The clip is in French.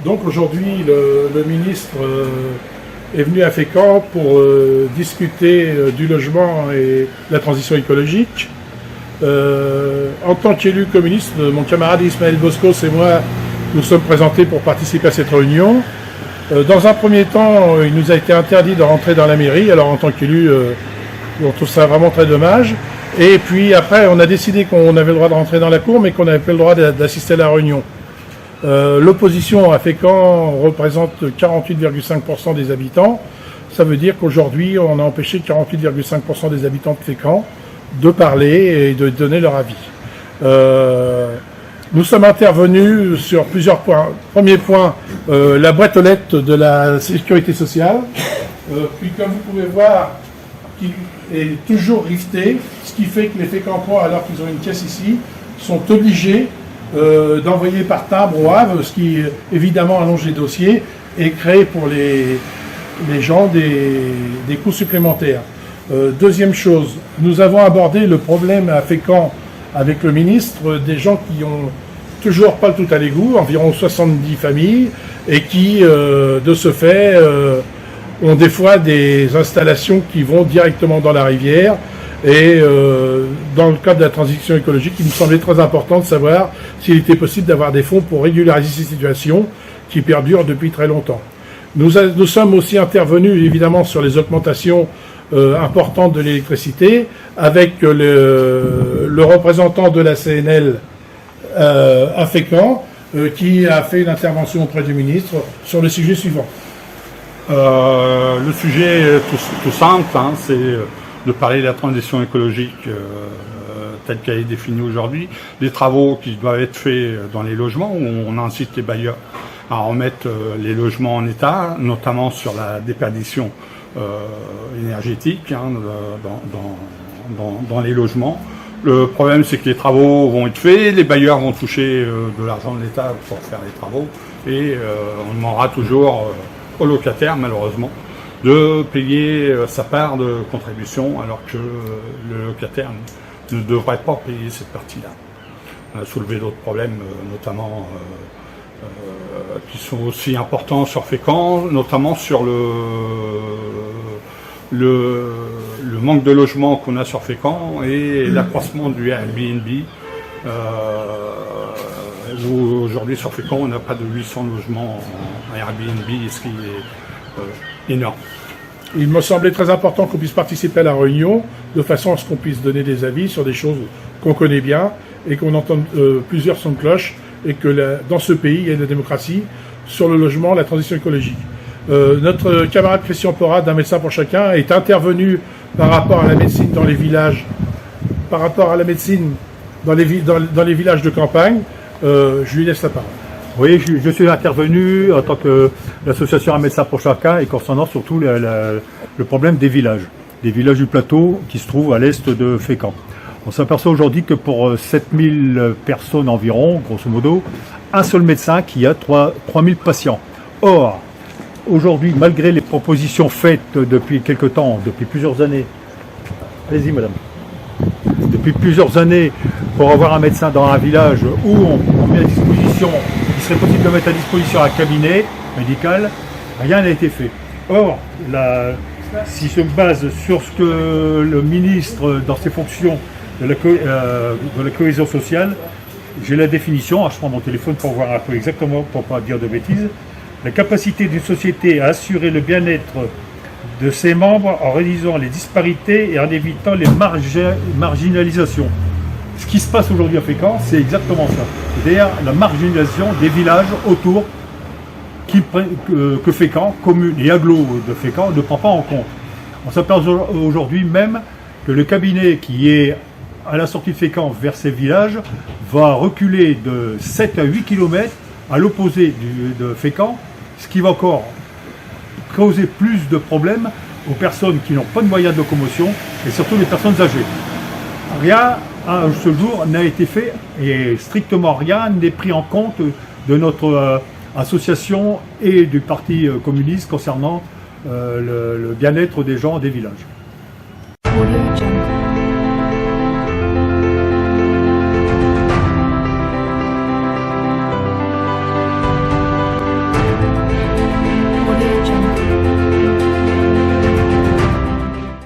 Donc aujourd'hui, le ministre est venu à Fécamp pour discuter du logement et de la transition écologique. En tant qu'élu communiste, mon camarade Ismaël Boscos et moi, nous sommes présentés pour participer à cette réunion. Dans un premier temps, il nous a été interdit de rentrer dans la mairie. Alors en tant qu'élu, on trouve ça vraiment très dommage. Et puis après, on a décidé qu'on avait le droit de rentrer dans la cour, mais qu'on n'avait pas le droit d'assister à la réunion. L'opposition à Fécamp représente 48,5% des habitants. Ça veut dire qu'aujourd'hui, on a empêché 48,5% des habitants de Fécamp de parler et de donner leur avis. Nous sommes intervenus sur plusieurs points. Premier point, la boîte aux lettres de la sécurité sociale. Puis comme vous pouvez voir, qui est toujours riftée, ce qui fait que les Fécampois, alors qu'ils ont une caisse ici, sont obligés d'envoyer par timbre au Havre, ce qui évidemment allonge les dossiers et crée pour les gens des coûts supplémentaires. Deuxième chose, nous avons abordé le problème à Fécamp avec le ministre des gens qui ont toujours pas le tout à l'égout, environ 70 familles, et qui, de ce fait, ont des fois des installations qui vont directement dans la rivière. Et dans le cadre de la transition écologique, il me semblait très important de savoir s'il était possible d'avoir des fonds pour régulariser ces situations qui perdurent depuis très longtemps. Nous sommes aussi intervenus évidemment sur les augmentations importantes de l'électricité avec le représentant de la CNL à Fécamp qui a fait une intervention auprès du ministre sur le sujet suivant. Le sujet est tout simple, hein, c'est de parler de la transition écologique telle qu'elle est définie aujourd'hui, des travaux qui doivent être faits dans les logements, où on incite les bailleurs à remettre les logements en état, notamment sur la déperdition énergétique hein, dans les logements. Le problème, c'est que les travaux vont être faits, les bailleurs vont toucher de l'argent de l'État pour faire les travaux, et on demandera toujours aux locataires, malheureusement, de payer sa part de contribution, alors que le locataire ne devrait pas payer cette partie-là. On a soulevé d'autres problèmes, notamment qui sont aussi importants sur Fécamp, notamment sur le manque de logement qu'on a sur Fécamp et l'accroissement du Airbnb. Aujourd'hui sur Fécamp, on n'a pas de 800 logements en Airbnb, ce qui est énorme. Il me semblait très important qu'on puisse participer à la réunion de façon à ce qu'on puisse donner des avis sur des choses qu'on connaît bien et qu'on entende plusieurs sons de cloche et que dans ce pays, il y a une démocratie sur le logement, la transition écologique. Notre camarade Christian Porrat, d'un médecin pour chacun, est intervenu par rapport à la médecine dans les villages, par rapport à la médecine dans les villages de campagne. Je lui laisse la parole. Oui, je suis intervenu en tant que l'association Un médecin pour chacun et concernant surtout le problème des villages du plateau qui se trouvent à l'est de Fécamp. On s'aperçoit aujourd'hui que pour 7000 personnes environ, grosso modo, un seul médecin qui a 3000 patients. Or, aujourd'hui, malgré les propositions faites depuis quelque temps, depuis plusieurs années, allez-y madame, depuis plusieurs années, pour avoir un médecin dans un village où on met à disposition, il serait possible de mettre à disposition un cabinet médical, rien n'a été fait. Or, si je me base sur ce que le ministre, dans ses fonctions de la cohésion sociale, j'ai la définition, je prends mon téléphone pour voir un peu exactement, pour ne pas dire de bêtises, la capacité d'une société à assurer le bien-être de ses membres en réduisant les disparités et en évitant les marginalisations. Ce qui se passe aujourd'hui à Fécamp, c'est exactement ça. C'est-à-dire la marginalisation des villages autour que Fécamp, commune et aglo de Fécamp, ne prend pas en compte. On s'aperçoit aujourd'hui même que le cabinet qui est à la sortie de Fécamp vers ces villages va reculer de 7 à 8 km à l'opposé de Fécamp, ce qui va encore causer plus de problèmes aux personnes qui n'ont pas de moyens de locomotion et surtout les personnes âgées. Rien à ce jour n'a été fait et strictement rien n'est pris en compte de notre association et du Parti communiste concernant le bien-être des gens des villages.